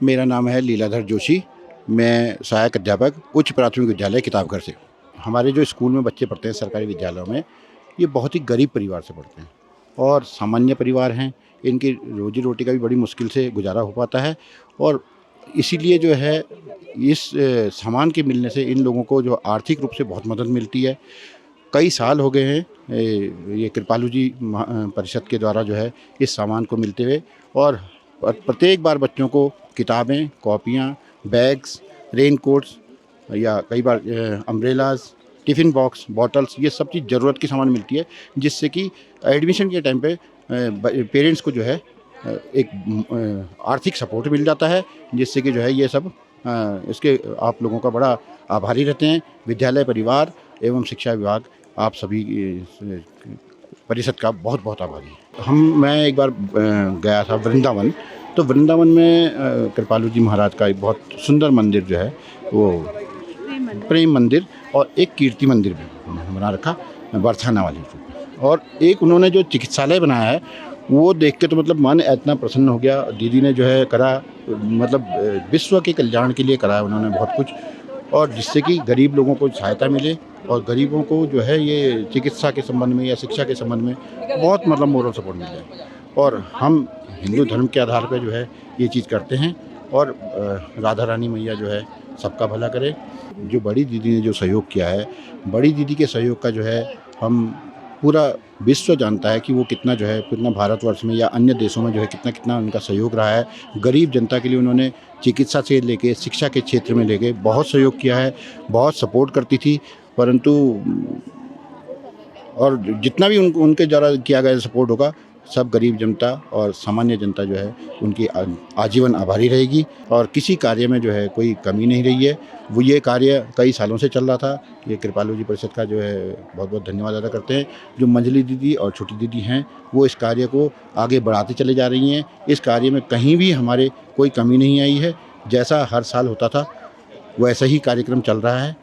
मेरा नाम है लीलाधर जोशी। मैं सहायक अध्यापक उच्च प्राथमिक विद्यालय किताबघर से। हमारे जो स्कूल में बच्चे पढ़ते हैं सरकारी विद्यालयों में, ये बहुत ही गरीब परिवार से पढ़ते हैं और सामान्य परिवार हैं। इनकी रोजी रोटी का भी बड़ी मुश्किल से गुजारा हो पाता है और इसीलिए जो है इस सामान के मिलने से इन लोगों को जो आर्थिक रूप से बहुत मदद मिलती है। कई साल हो गए हैं ये कृपालू जी परिषद के द्वारा जो है इस सामान को मिलते हुए, और प्रत्येक बार बच्चों को किताबें, कॉपियाँ, बैग्स, रेन कोट्स या कई बार अम्ब्रेलाज, टिफ़िन बॉक्स, बॉटल्स, ये सब चीज़ ज़रूरत की सामान मिलती है, जिससे कि एडमिशन के टाइम पे पेरेंट्स को जो है एक आर्थिक सपोर्ट मिल जाता है, जिससे कि जो है ये सब इसके आप लोगों का बड़ा आभारी रहते हैं। विद्यालय परिवार एवं शिक्षा विभाग आप सभी परिषद का बहुत बहुत आभारी। मैं एक बार गया था वृंदावन, तो वृंदावन में कृपालू जी महाराज का एक बहुत सुंदर मंदिर जो है वो प्रेम मंदिर और एक कीर्ति मंदिर भी बना रखा बरसाना वाली रूप, और एक उन्होंने जो चिकित्सालय बनाया है वो देख के तो मतलब मन इतना प्रसन्न हो गया। दीदी ने जो है करा, मतलब विश्व के कल्याण के लिए करा है उन्होंने बहुत कुछ, और जिससे कि गरीब लोगों को सहायता मिले और गरीबों को जो है ये चिकित्सा के संबंध में या शिक्षा के संबंध में बहुत मतलब मोरल सपोर्ट मिल जाए। और हम हिंदू धर्म के आधार पर जो है ये चीज़ करते हैं, और राधा रानी मैया जो है सबका भला करे। जो बड़ी दीदी ने जो सहयोग किया है, बड़ी दीदी के सहयोग का जो है हम पूरा विश्व जानता है कि वो कितना जो है कितना भारतवर्ष में या अन्य देशों में जो है कितना कितना उनका सहयोग रहा है। गरीब जनता के लिए उन्होंने चिकित्सा से लेके शिक्षा के क्षेत्र में लेके बहुत सहयोग किया है, बहुत सपोर्ट करती थी। परंतु और जितना भी उनके द्वारा किया गया सपोर्ट होगा सब गरीब जनता और सामान्य जनता जो है उनकी आजीवन आभारी रहेगी। और किसी कार्य में जो है कोई कमी नहीं रही है। वो ये कार्य कई सालों से चल रहा था। ये कृपालु जी परिषद का जो है बहुत बहुत धन्यवाद अदा करते हैं। जो मंजली दीदी और छोटी दीदी हैं वो इस कार्य को आगे बढ़ाते चले जा रही हैं। इस कार्य में कहीं भी हमारे कोई कमी नहीं आई है। जैसा हर साल होता था वैसा ही कार्यक्रम चल रहा है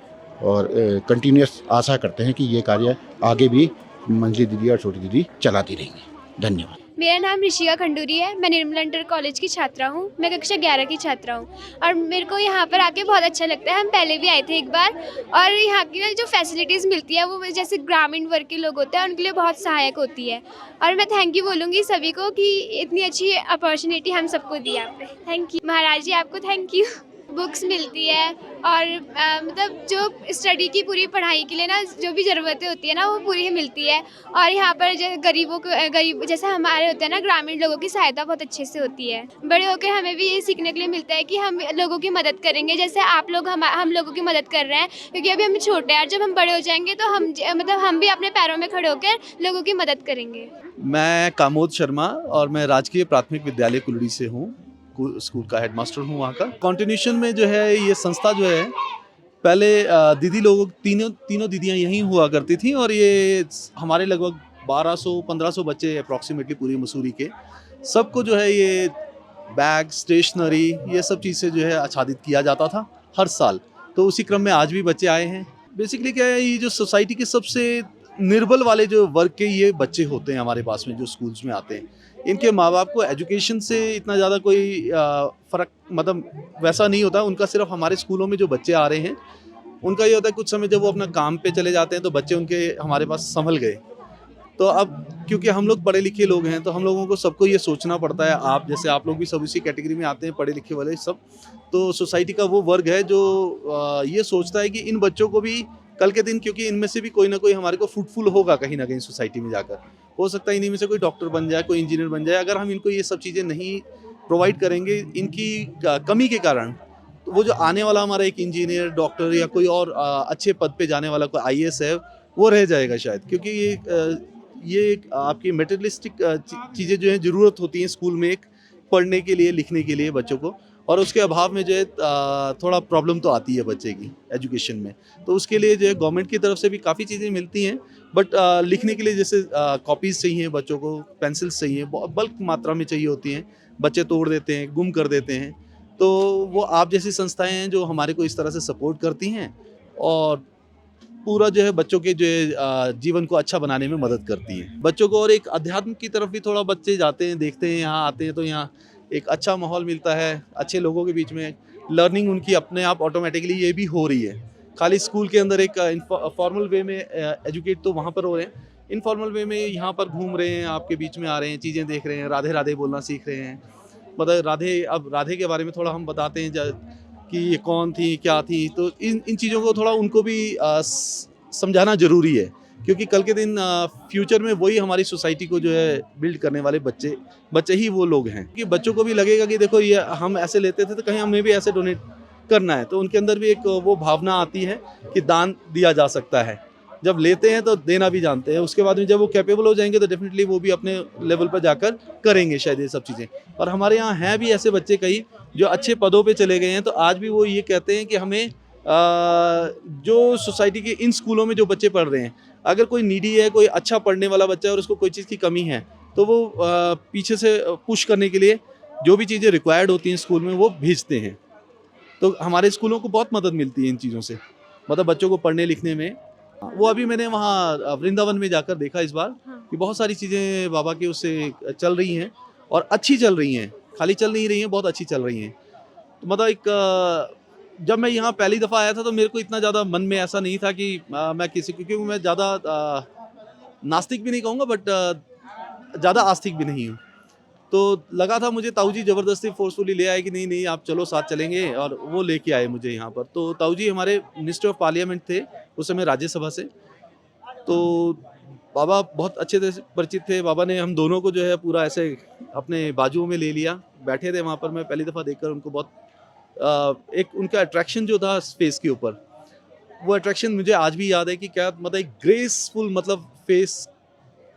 और कंटिन्यूअस आशा करते हैं कि ये कार्य आगे भी मंजली दीदी और छोटी दीदी चलाती रहेंगी। धन्यवाद। मेरा नाम ऋषिका खंडूरी है। मैं निर्मला इंटर कॉलेज की छात्रा हूँ। मैं कक्षा 11 की छात्रा हूँ और मेरे को यहाँ पर आके बहुत अच्छा लगता है। हम पहले भी आए थे एक बार और यहाँ की ना जो फैसिलिटीज़ मिलती है वो जैसे ग्रामीण वर्ग के लोग होते हैं उनके लिए बहुत सहायक होती है। और मैं थैंक यू बोलूँगी सभी को कि इतनी अच्छी अपॉर्चुनिटी हम सबको दी आपने। थैंक यू महाराज जी, आपको थैंक यू। बुक्स मिलती है और मतलब जो स्टडी की पूरी पढ़ाई के लिए ना जो भी ज़रूरतें होती है ना वो पूरी मिलती है। और यहाँ पर जो गरीब जैसे हमारे होते हैं ना ग्रामीण लोगों की सहायता बहुत अच्छे से होती है। बड़े होकर हमें भी ये सीखने के लिए मिलता है कि हम लोगों की मदद करेंगे जैसे आप लोग हम लोगों की मदद कर रहे हैं, क्योंकि अभी हम छोटे हैं और जब हम बड़े हो जाएंगे तो हम भी अपने पैरों में खड़े होकर लोगों की मदद करेंगे। मैं कामोद शर्मा और मैं राजकीय प्राथमिक विद्यालय कुलड़ी से हूँ। स्कूल का हेडमास्टर हूँ वहाँ का। कॉन्टिन्यूशन में जो है ये संस्था जो है पहले दीदी लोगों तीनों दीदियाँ यहीं हुआ करती थी और ये हमारे लगभग 1200-1500 बच्चे अप्रॉक्सीमेटली पूरी मसूरी के सबको जो है ये बैग, स्टेशनरी, ये सब चीज़ से जो है आच्छादित किया जाता था हर साल। तो उसी क्रम में आज भी बच्चे आए हैं। बेसिकली क्या है, ये जो सोसाइटी के सबसे निर्बल वाले जो वर्ग के ये बच्चे होते हैं हमारे पास में जो स्कूल्स में आते हैं, इनके माँ बाप को एजुकेशन से इतना ज़्यादा कोई फ़र्क मतलब वैसा नहीं होता। उनका सिर्फ हमारे स्कूलों में जो बच्चे आ रहे हैं उनका ये होता है कुछ समय जब वो अपना काम पे चले जाते हैं तो बच्चे उनके हमारे पास संभल गए। तो अब क्योंकि हम लोग पढ़े लिखे लोग हैं तो हम लोगों को सबको ये सोचना पड़ता है, आप जैसे आप लोग भी सब इसी कैटेगरी में आते हैं, पढ़े लिखे वाले सब। तो सोसाइटी का वो वर्ग है जो ये सोचता है कि इन बच्चों को भी कल के दिन, क्योंकि इनमें से भी कोई ना कोई हमारे को फ्रूटफुल होगा कहीं ना कहीं सोसाइटी में जाकर, हो सकता है इन्हीं में से कोई डॉक्टर बन जाए, कोई इंजीनियर बन जाए। अगर हम इनको ये सब चीज़ें नहीं प्रोवाइड करेंगे इनकी कमी के कारण, तो वो जो आने वाला हमारा एक इंजीनियर, डॉक्टर या कोई और अच्छे पद पे जाने वाला कोई आईएएस है वो रह जाएगा शायद। क्योंकि ये एक आपकी मटेरियलिस्टिक चीज़ें जो हैं ज़रूरत होती हैं स्कूल में एक पढ़ने के लिए, लिखने के लिए बच्चों को, और उसके अभाव में जो है थोड़ा प्रॉब्लम तो आती है बच्चे की एजुकेशन में। तो उसके लिए जो है गवर्नमेंट की तरफ से भी काफ़ी चीज़ें मिलती हैं, बट लिखने के लिए जैसे कॉपीज़ चाहिए बच्चों को, पेंसिल्स चाहिए, बल्क मात्रा में चाहिए होती हैं, बच्चे तोड़ देते हैं, गुम कर देते हैं। तो वो आप जैसी संस्थाएं हैं जो हमारे को इस तरह से सपोर्ट करती हैं और पूरा जो है बच्चों के जो है जीवन को अच्छा बनाने में मदद करती है बच्चों को। और एक अध्यात्म की तरफ भी थोड़ा बच्चे जाते हैं, देखते हैं, यहाँ आते हैं तो यहाँ एक अच्छा माहौल मिलता है, अच्छे लोगों के बीच में लर्निंग उनकी अपने आप ऑटोमेटिकली ये भी हो रही है। खाली स्कूल के अंदर एक फॉर्मल वे में एजुकेट तो वहाँ पर हो रहे हैं, इनफॉर्मल वे में यहाँ पर घूम रहे हैं, आपके बीच में आ रहे हैं, चीज़ें देख रहे हैं, राधे राधे बोलना सीख रहे हैं। मतलब राधे के बारे में थोड़ा हम बताते हैं कि ये कौन थी, क्या थी। तो इन चीज़ों को थोड़ा उनको भी समझाना ज़रूरी है, क्योंकि कल के दिन फ्यूचर में वही हमारी सोसाइटी को जो है बिल्ड करने वाले बच्चे ही वो लोग हैं। कि बच्चों को भी लगेगा कि देखो ये हम ऐसे लेते थे तो कहीं हमें भी ऐसे डोनेट करना है, तो उनके अंदर भी एक वो भावना आती है कि दान दिया जा सकता है। जब लेते हैं तो देना भी जानते हैं, उसके बाद में जब वो कैपेबल हो जाएंगे तो डेफिनेटली वो भी अपने लेवल पर जाकर करेंगे शायद ये सब चीज़ें। और हमारे यहाँ हैं भी ऐसे बच्चे कई जो अच्छे पदों पे चले गए हैं, तो आज भी वो ये कहते हैं कि हमें जो सोसाइटी के इन स्कूलों में जो बच्चे पढ़ रहे हैं, अगर कोई नीडी है, कोई अच्छा पढ़ने वाला बच्चा है और उसको कोई चीज़ की कमी है, तो वो पीछे से पुश करने के लिए जो भी चीज़ें रिक्वायर्ड होती हैं स्कूल में वो भेजते हैं। तो हमारे स्कूलों को बहुत मदद मिलती है इन चीज़ों से, मतलब बच्चों को पढ़ने लिखने में। वो अभी मैंने वहाँ वृंदावन में जाकर देखा इस बार कि बहुत सारी चीज़ें बाबा के उससे चल रही हैं और अच्छी चल रही हैं, खाली चल नहीं रही हैं, बहुत अच्छी चल रही हैं। तो मतलब एक जब मैं यहाँ पहली दफ़ा आया था तो मेरे को इतना ज़्यादा मन में ऐसा नहीं था कि मैं किसी, क्योंकि मैं ज़्यादा नास्तिक भी नहीं कहूँगा बट ज़्यादा आस्तिक भी नहीं हूँ। तो लगा था मुझे ताऊ जी ज़बरदस्ती फोर्सफुली ले आए कि नहीं नहीं आप चलो साथ चलेंगे, और वो लेके आए मुझे यहाँ पर। तो ताऊ जी हमारे मिनिस्टर ऑफ पार्लियामेंट थे उस समय राज्यसभा से, तो बाबा बहुत अच्छे से परिचित थे। बाबा ने हम दोनों को जो है पूरा ऐसे अपने बाजुओं में ले लिया, बैठे थे वहाँ पर। मैं पहली दफ़ा देखकर उनको बहुत एक उनका अट्रैक्शन जो था फेस के ऊपर, वो अट्रैक्शन मुझे आज भी याद है कि क्या मतलब एक ग्रेसफुल मतलब फेस,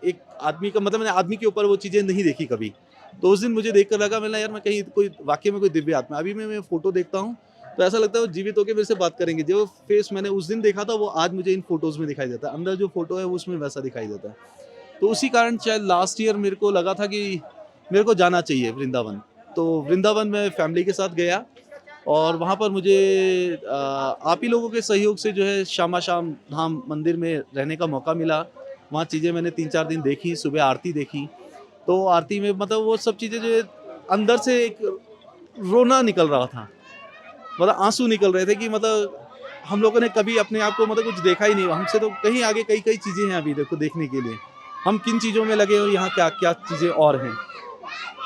एक आदमी का मतलब मैंने आदमी के ऊपर वो चीज़ें नहीं देखी कभी। तो उस दिन मुझे देख कर लगा मैंने यार मैं कहीं कोई वाकई में कोई दिव्य आत्मा। अभी मैं फ़ोटो देखता हूँ तो ऐसा लगता है वो जीवित होकर मेरे से बात करेंगे। जो फेस मैंने उस दिन देखा था वो आज मुझे इन फ़ोटोज़ में दिखाई देता है। अंदर जो फ़ोटो है वो उसमें वैसा दिखाई देता है। तो उसी कारण शायद लास्ट ईयर मेरे को लगा था कि मेरे को जाना चाहिए वृंदावन। तो वृंदावन में फैमिली के साथ गया और वहाँ पर मुझे आप ही लोगों के सहयोग से जो है श्यामा शाम धाम मंदिर में रहने का मौका मिला। वहाँ चीज़ें मैंने 3-4 दिन देखी, सुबह आरती देखी। तो आरती में मतलब वो सब चीज़ें जो है अंदर से एक रोना निकल रहा था, मतलब आंसू निकल रहे थे कि मतलब हम लोगों ने कभी अपने आप को मतलब कुछ देखा ही नहीं। हमसे तो कहीं आगे कई कई चीज़ें हैं अभी देखो देखने के लिए। हम किन चीज़ों में लगे हो, यहाँ क्या क्या चीज़ें और हैं।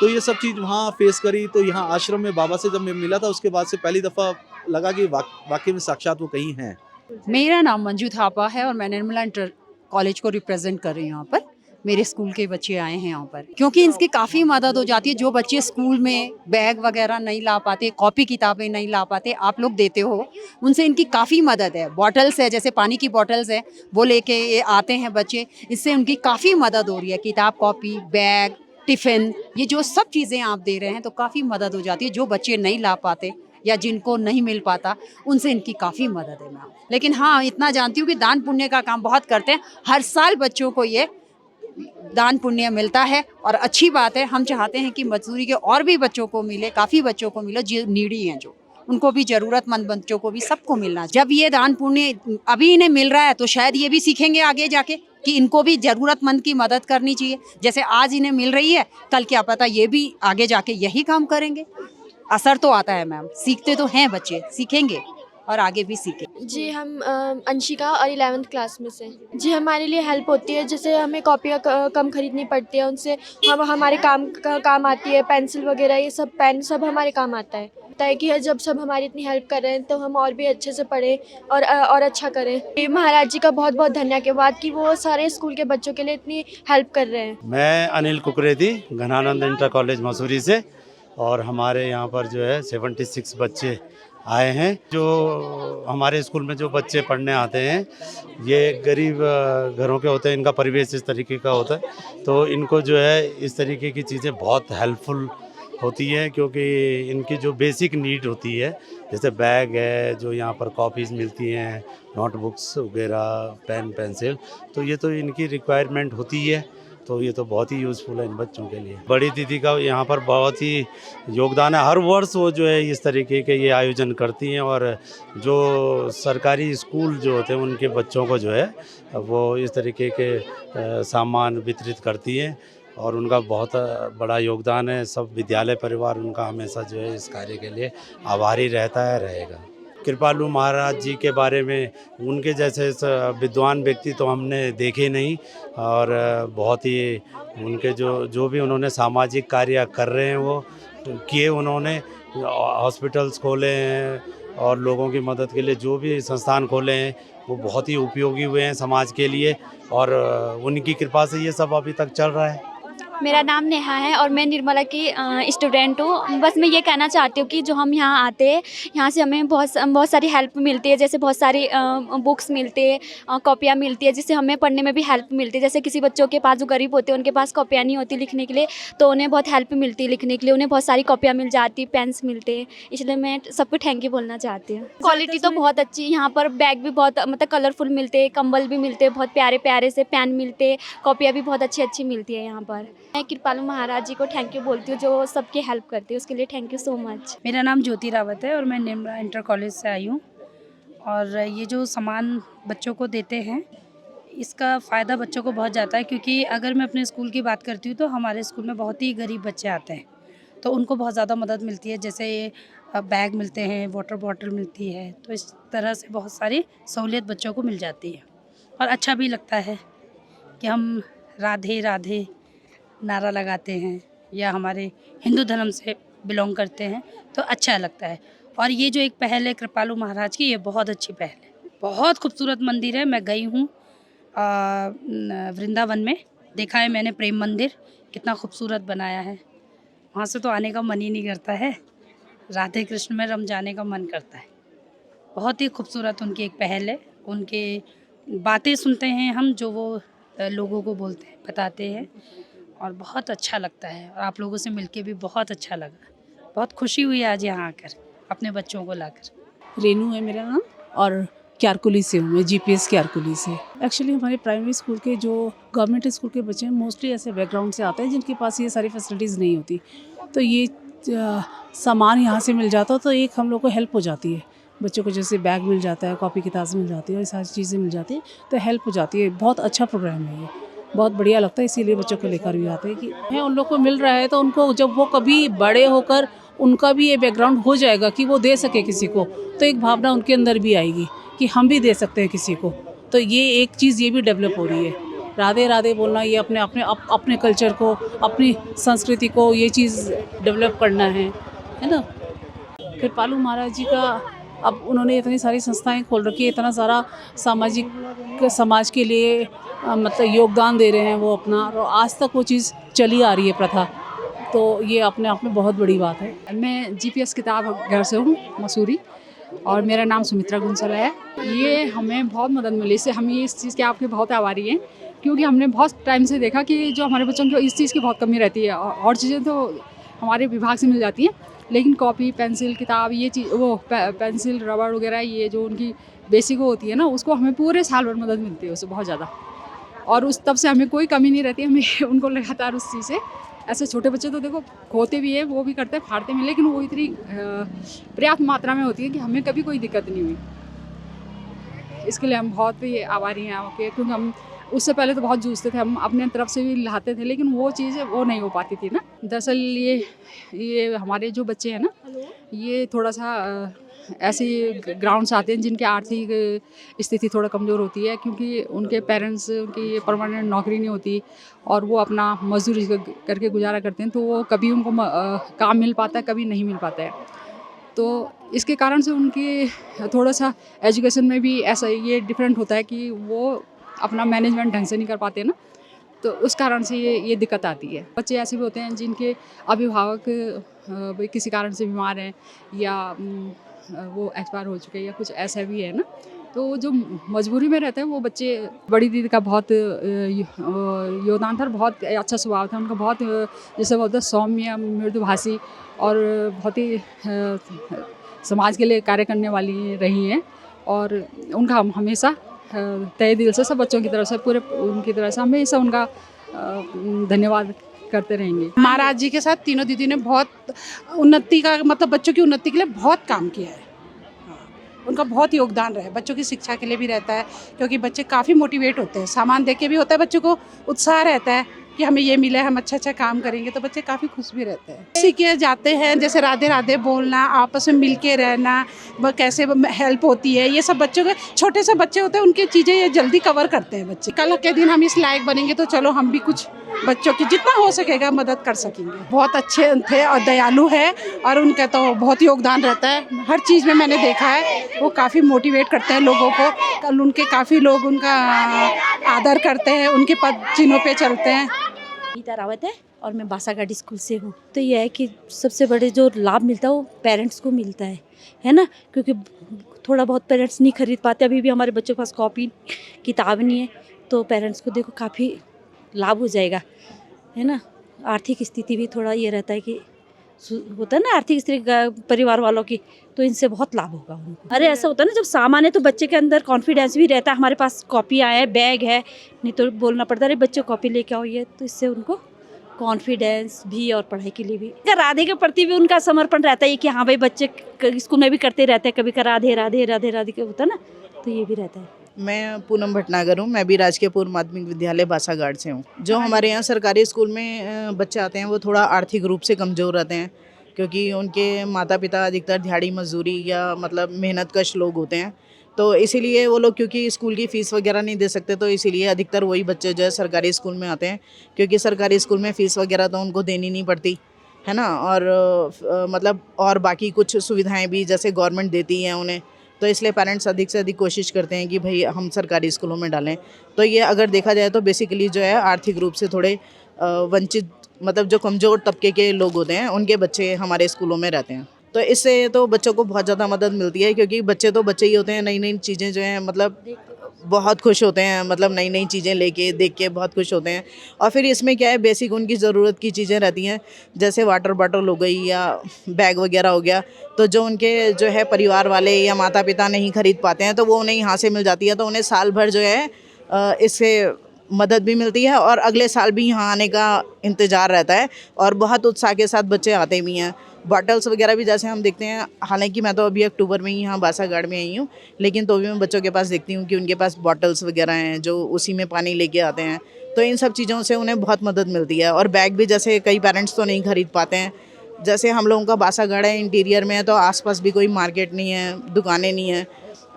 तो ये सब चीज़ वहाँ फेस करी। तो यहाँ आश्रम में बाबा से जब मैं मिला था उसके बाद से पहली दफ़ा लगा कि वाकई में साक्षात वो कहीं हैं। मेरा नाम मंजू थापा है और मैं निर्मला इंटर कॉलेज को रिप्रेजेंट कर रही हूँ यहाँ पर। मेरे स्कूल के बच्चे आए हैं यहाँ पर क्योंकि इनकी काफ़ी मदद हो जाती है। जो बच्चे स्कूल में बैग वगैरह नहीं ला पाते, कॉपी किताबें नहीं ला पाते, आप लोग देते हो, उनसे इनकी काफ़ी मदद है। बॉटल्स है, जैसे पानी की बॉटल्स है, वो लेके ये आते हैं बच्चे, इससे उनकी काफ़ी मदद हो रही है। किताब, कॉपी, बैग, टिफ़िन, ये जो सब चीज़ें आप दे रहे हैं तो काफ़ी मदद हो जाती है। जो बच्चे नहीं ला पाते या जिनको नहीं मिल पाता उनसे इनकी काफ़ी मदद है मैम। लेकिन हाँ, इतना जानती हूँ कि दान पुण्य का काम बहुत करते हैं। हर साल बच्चों को ये दान पुण्य मिलता है और अच्छी बात है। हम चाहते हैं कि मजदूरी के और भी बच्चों को मिले, काफ़ी बच्चों को मिले जो नीडी हैं, जो उनको भी, ज़रूरतमंद बच्चों को भी, सबको मिलना। जब ये दान पुण्य अभी इन्हें मिल रहा है तो शायद ये भी सीखेंगे आगे जाके कि इनको भी ज़रूरतमंद की मदद करनी चाहिए। जैसे आज इन्हें मिल रही है, कल क्या पता ये भी आगे जाके यही काम करेंगे। असर तो आता है मैम, सीखते तो हैं बच्चे, सीखेंगे और आगे भी सीखें। जी, हम अंशिका और 11th क्लास में से। जी, हमारे लिए हेल्प होती है, जैसे हमें कॉपियाँ कम खरीदनी पड़ती है, उनसे हम हमारे काम आती है। पेंसिल वगैरह, ये सब पेन सब हमारे काम आता है। कि जब सब हमारी इतनी हेल्प कर रहे हैं तो हम और भी अच्छे से पढ़ें और अच्छा करें। महाराज जी का बहुत बहुत धन्यवाद कि वो सारे स्कूल के बच्चों के लिए इतनी हेल्प कर रहे हैं। मैं अनिल कुकरेती, घनानंद इंटर कॉलेज मसूरी से, और हमारे यहाँ पर जो है 76 बच्चे आए हैं। जो हमारे स्कूल में जो बच्चे पढ़ने आते हैं ये गरीब घरों के होते हैं, इनका परिवेश इस तरीके का होता है, तो इनको जो है इस तरीके की चीज़ें बहुत हेल्पफुल होती है, क्योंकि इनकी जो बेसिक नीड होती है, जैसे बैग है, जो यहाँ पर कॉपीज़ मिलती हैं, नोटबुक्स वगैरह, पेन पेंसिल, तो ये तो इनकी रिक्वायरमेंट होती है। तो ये तो बहुत ही यूज़फुल है इन बच्चों के लिए। बड़ी दीदी का यहाँ पर बहुत ही योगदान है। हर वर्ष वो जो है इस तरीके के ये आयोजन करती हैं, और जो सरकारी स्कूल जो होते हैं उनके बच्चों को जो है वो इस तरीके के सामान वितरित करती हैं, और उनका बहुत बड़ा योगदान है। सब विद्यालय परिवार उनका हमेशा जो है इस कार्य के लिए आभारी रहता है, रहेगा। कृपालु महाराज जी के बारे में, उनके जैसे विद्वान व्यक्ति तो हमने देखे नहीं, और बहुत ही उनके जो भी उन्होंने सामाजिक कार्य कर रहे हैं वो किए। उन्होंने हॉस्पिटल्स खोले हैं और लोगों की मदद के लिए जो भी संस्थान खोले हैं वो बहुत ही उपयोगी हुए हैं समाज के लिए, और उनकी कृपा से ये सब अभी तक चल रहा है। मेरा नाम नेहा है और मैं निर्मला की स्टूडेंट हूँ। बस मैं ये कहना चाहती हूँ कि जो हम यहाँ आते हैं, यहाँ से हमें बहुत सारी हेल्प मिलती है। जैसे बहुत सारी बुक्स मिलती है, कॉपियाँ मिलती है, जिससे हमें पढ़ने में भी हेल्प मिलती है। जैसे किसी बच्चों के पास जो गरीब होते हैं उनके पास कॉपियाँ नहीं होती लिखने के लिए, तो उन्हें बहुत हेल्प मिलती है लिखने के लिए। उन्हें बहुत सारी कॉपियाँ मिल जाती, पेन्स मिलते हैं। इसलिए मैं सबको थैंक यू बोलना चाहती हूँ। क्वालिटी तो बहुत अच्छी है यहाँ पर। बैग भी बहुत मतलब कलरफुल मिलते हैं, कंबल भी मिलते हैं बहुत प्यारे प्यारे से, पेन मिलते हैं, कॉपियाँ भी बहुत अच्छी अच्छी मिलती है यहाँ पर। मैं कृपालु महाराज जी को थैंक यू बोलती हूँ, जो सबकी हेल्प करती है, उसके लिए थैंक यू सो मच। मेरा नाम ज्योति रावत है और मैं निर्मला इंटर कॉलेज से आई हूँ। और ये जो सामान बच्चों को देते हैं, इसका फ़ायदा बच्चों को बहुत जाता है, क्योंकि अगर मैं अपने स्कूल की बात करती हूँ तो हमारे स्कूल में बहुत ही गरीब बच्चे आते हैं, तो उनको बहुत ज़्यादा मदद मिलती है। जैसे बैग मिलते हैं, वाटर बॉटल मिलती है, तो इस तरह से बहुत सारी सहूलियत बच्चों को मिल जाती है। और अच्छा भी लगता है कि हम राधे राधे नारा लगाते हैं, या हमारे हिंदू धर्म से बिलोंग करते हैं, तो अच्छा लगता है। और ये जो एक पहल है कृपालु महाराज की, ये बहुत अच्छी पहल है। बहुत खूबसूरत मंदिर है। मैं गई हूँ वृंदावन में, देखा है मैंने प्रेम मंदिर, कितना खूबसूरत बनाया है। वहाँ से तो आने का मन ही नहीं करता है, राधे कृष्ण में रम जाने का मन करता है। बहुत ही खूबसूरत उनकी एक पहल है। उनके बातें सुनते हैं हम, जो वो लोगों को बोलते हैं, बताते हैं और बहुत अच्छा लगता है। और आप लोगों से मिलके भी बहुत अच्छा लगा, बहुत खुशी हुई आज यहाँ आकर अपने बच्चों को लाकर। रेनू है मेरा नाम और क्यारकुली से हूँ मैं, जीपीएस क्यारकुली से। एक्चुअली हमारे प्राइमरी स्कूल के जो गवर्नमेंट स्कूल के बच्चे हैं मोस्टली ऐसे बैकग्राउंड से आते हैं जिनके पास ये सारी फैसिलिटीज़ नहीं होती, तो ये सामान यहाँ से मिल जाता तो एक हम लोग को हेल्प हो जाती है। बच्चों को जैसे बैग मिल जाता है, कॉपी किताब मिल जाती है और सारी चीज़ें मिल जाती है, तो हेल्प हो जाती है। बहुत अच्छा प्रोग्राम है ये, बहुत बढ़िया लगता है, इसीलिए बच्चों को लेकर भी आते हैं कि है उन लोग को मिल रहा है, तो उनको जब वो कभी बड़े होकर उनका भी ये बैकग्राउंड हो जाएगा कि वो दे सके किसी को, तो एक भावना उनके अंदर भी आएगी कि हम भी दे सकते हैं किसी को। तो ये एक चीज़ ये भी डेवलप हो रही है, राधे राधे बोलना, ये अपने कल्चर को, अपनी संस्कृति को, ये चीज़ डेवलप करना है ना। फिर पालू महाराज जी का अब उन्होंने इतनी सारी संस्थाएं खोल रखी है, इतना सारा समाज के लिए मतलब योगदान दे रहे हैं वो अपना, और आज तक वो चीज़ चली आ रही है प्रथा, तो ये अपने आप में बहुत बड़ी बात है। मैं जीपीएस किताब घर से हूँ, मसूरी, और मेरा नाम सुमित्रा गुंसल है। ये हमें बहुत मदद मिली, इससे हम ये इस चीज़ के आपके बहुत आभारी हैं, क्योंकि हमने बहुत टाइम से देखा कि जो हमारे बच्चों को इस चीज़ की बहुत कमी रहती है। और चीज़ें तो हमारे विभाग से मिल जाती हैं, लेकिन कॉपी, पेंसिल, किताब, ये चीज़, वो पेंसिल, रबड़ वगैरह, ये जो उनकी बेसिक होती है ना, उसको हमें पूरे साल भर मदद मिलती है उससे बहुत ज़्यादा। और उस तब से हमें कोई कमी नहीं रहती, हमें उनको लगातार उस चीज़ से। ऐसे छोटे बच्चे तो देखो खोते भी है, वो भी करते हैं, फाड़ते भी, लेकिन वो इतनी पर्याप्त मात्रा में होती है कि हमें कभी कोई दिक्कत नहीं हुई। इसके लिए हम बहुत ही आभारी हैं आपके, क्योंकि हम उससे पहले तो बहुत जूझते थे, हम अपने तरफ से भी लाते थे, लेकिन वो चीज़ वो नहीं हो पाती थी ना। दरअसल ये हमारे जो बच्चे हैं ना, ये थोड़ा सा ऐसे ग्राउंड से आते हैं जिनकी आर्थिक स्थिति थोड़ा कमज़ोर होती है, क्योंकि उनके पेरेंट्स की परमानेंट नौकरी नहीं होती और वो अपना मजदूरी करके गुजारा करते हैं, तो वो कभी उनको काम मिल पाता है, कभी नहीं मिल पाता है। तो इसके कारण से उनकी थोड़ा सा एजुकेशन में भी ऐसा ये डिफरेंट होता है कि वो अपना मैनेजमेंट ढंग से नहीं कर पाते ना, तो उस कारण से ये दिक्कत आती है। बच्चे ऐसे भी होते हैं जिनके अभिभावक किसी कारण से बीमार हैं या वो एक्सपायर हो चुके हैं या कुछ ऐसा भी है ना, तो जो मजबूरी में रहते हैं वो बच्चे। बड़ी दीदी का बहुत योगदान था, बहुत अच्छा स्वभाव था उनका, बहुत जैसे बोलते हैं सौम्य, मृदुभाषी और बहुत ही समाज के लिए कार्य करने वाली रही हैं। और उनका हम हमेशा तहे दिल से सब बच्चों की तरफ से, पूरे उनकी तरफ से हमेशा उनका धन्यवाद करते रहेंगे। महाराज जी के साथ तीनों दीदी ने बहुत उन्नति का, मतलब बच्चों की उन्नति के लिए बहुत काम किया है। उनका बहुत योगदान रहा है, बच्चों की शिक्षा के लिए भी रहता है, क्योंकि बच्चे काफ़ी मोटिवेट होते हैं, सामान देख के भी होता है, बच्चों को उत्साह रहता है कि हमें ये मिला है, हम अच्छा काम करेंगे, तो बच्चे काफ़ी खुश भी रहते हैं। सीखे जाते हैं, जैसे राधे राधे बोलना, आपस में मिल के रहना, वह कैसे हेल्प होती है, ये सब बच्चों के, छोटे से बच्चे होते हैं उनकी चीज़ें ये जल्दी कवर करते हैं बच्चे। कल के दिन हम इस लायक बनेंगे तो चलो हम भी कुछ बच्चों की जितना हो सकेगा मदद कर सकेंगे। बहुत अच्छे थे और दयालु है, और उनका तो बहुत योगदान रहता है हर चीज़ में, मैंने देखा है वो काफ़ी मोटिवेट करते हैं लोगों को। कल उनके काफ़ी लोग उनका आदर करते हैं, उनके पद चिन्हों पे चलते हैं। गीता रावत है और मैं बासाघाट स्कूल से हूँ। तो यह है कि सबसे बड़े जो लाभ मिलता है वो पेरेंट्स को मिलता है ना, क्योंकि थोड़ा बहुत पेरेंट्स नहीं खरीद पाते, अभी भी हमारे बच्चों के पास कॉपी किताब नहीं है, तो पेरेंट्स को देखो काफ़ी लाभ हो जाएगा, है ना। आर्थिक स्थिति भी थोड़ा ये रहता है कि होता है ना आर्थिक स्थिति परिवार वालों की, तो इनसे बहुत लाभ होगा उनको। अरे ऐसा होता है ना, जब सामान है तो बच्चे के अंदर कॉन्फिडेंस भी रहता है, हमारे पास कॉपियाँ है, बैग है, नहीं तो बोलना पड़ता है अरे बच्चे कॉपी लेके आओ, ये तो इससे उनको कॉन्फिडेंस भी और पढ़ाई के लिए भी, राधे के प्रति भी उनका समर्पण रहता है कि हाँ भाई बच्चे स्कूल में भी करते रहते हैं, कभी का राधे राधे राधे राधे के होता है ना, तो ये भी रहता है। मैं पूनम भटनागर हूँ, मैं भी राजकीय पूर्व माध्यमिक विद्यालय बासाघाट से हूँ। जो हमारे यहाँ सरकारी स्कूल में बच्चे आते हैं वो थोड़ा आर्थिक रूप से कमज़ोर रहते हैं, क्योंकि उनके माता पिता अधिकतर दिहाड़ी मजदूरी या मतलब मेहनतकश लोग होते हैं, तो इसीलिए वो लोग क्योंकि स्कूल की फ़ीस वगैरह नहीं दे सकते, तो इसीलिए अधिकतर वही बच्चे जो है सरकारी स्कूल में आते हैं, क्योंकि सरकारी स्कूल में फ़ीस वगैरह तो उनको देनी नहीं पड़ती है ना, और मतलब और बाकी कुछ सुविधाएँ भी जैसे गवर्नमेंट देती हैं उन्हें, तो इसलिए पेरेंट्स अधिक से अधिक कोशिश करते हैं कि भाई हम सरकारी स्कूलों में डालें। तो ये अगर देखा जाए तो बेसिकली जो है आर्थिक रूप से थोड़े वंचित, मतलब जो कमज़ोर तबके के लोग होते हैं उनके बच्चे हमारे स्कूलों में रहते हैं, तो इससे तो बच्चों को बहुत ज़्यादा मदद मिलती है, क्योंकि बच्चे तो बच्चे ही होते हैं, नई नई चीज़ें जो हैं मतलब बहुत खुश होते हैं, मतलब नई नई चीज़ें लेके देख के बहुत खुश होते हैं। और फिर इसमें क्या है, बेसिक उनकी ज़रूरत की चीज़ें रहती हैं, जैसे वाटर बॉटल हो गई या बैग वगैरह हो गया, तो जो उनके जो है परिवार वाले या माता पिता नहीं खरीद पाते हैं तो वो उन्हें यहाँ से मिल जाती है। तो उन्हें साल भर जो है इससे मदद भी मिलती है और अगले साल भी यहाँ आने का इंतज़ार रहता है और बहुत उत्साह के साथ बच्चे आते भी हैं। बॉटल्स वगैरह भी जैसे हम देखते हैं, हालांकि मैं तो अभी अक्टूबर में ही यहाँ बासागाड़ में आई हूँ, लेकिन तो भी मैं बच्चों के पास देखती हूँ कि उनके पास बॉटल्स वगैरह हैं जो उसी में पानी लेके आते हैं। तो इन सब चीज़ों से उन्हें बहुत मदद मिलती है। और बैग भी जैसे कई पेरेंट्स तो नहीं खरीद पाते हैं, जैसे हम लोगों का बासागाड़ है इंटीरियर में है, तो आसपास भी कोई मार्केट नहीं है, दुकानें नहीं हैं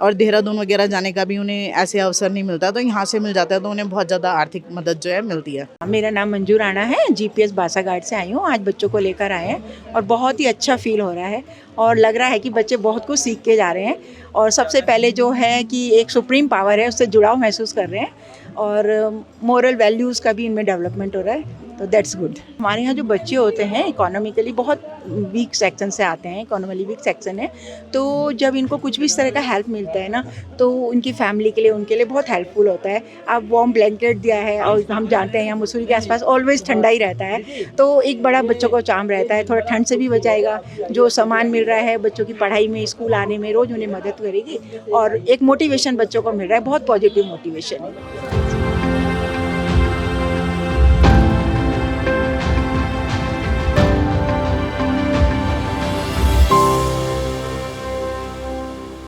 और देहरादून वगैरह जाने का भी उन्हें ऐसे अवसर नहीं मिलता, तो यहाँ से मिल जाता है तो उन्हें बहुत ज़्यादा आर्थिक मदद जो है मिलती है। मेरा नाम मंजू राणा है, जीपीएस बासागाड़ से आई हूँ। आज बच्चों को लेकर आए हैं और बहुत ही अच्छा फील हो रहा है और लग रहा है कि बच्चे बहुत कुछ सीख के जा रहे हैं। और सबसे पहले जो है कि एक सुप्रीम पावर है, उससे जुड़ाव महसूस कर रहे हैं और मोरल वैल्यूज़ का भी इनमें डेवलपमेंट हो रहा है, तो दैट्स गुड। हमारे यहाँ जो बच्चे होते हैं इकोनॉमिकली बहुत वीक सेक्शन से आते हैं, इकोनॉमिकली वीक सेक्शन है, तो जब इनको कुछ भी इस तरह का हेल्प मिलता है ना, तो उनकी फैमिली के लिए, उनके लिए बहुत हेल्पफुल होता है। अब वार्म ब्लैंकेट दिया है और हम जानते हैं यहाँ मसूरी के आसपास ऑलवेज ठंडा ही रहता है, तो एक बड़ा बच्चों को चाम रहता है, थोड़ा ठंड से भी बचाएगा। जो सामान मिल रहा है बच्चों की पढ़ाई में, स्कूल आने में, रोज़ उन्हें मदद करेगी और एक मोटिवेशन बच्चों को मिल रहा है, बहुत पॉजिटिव मोटिवेशन है।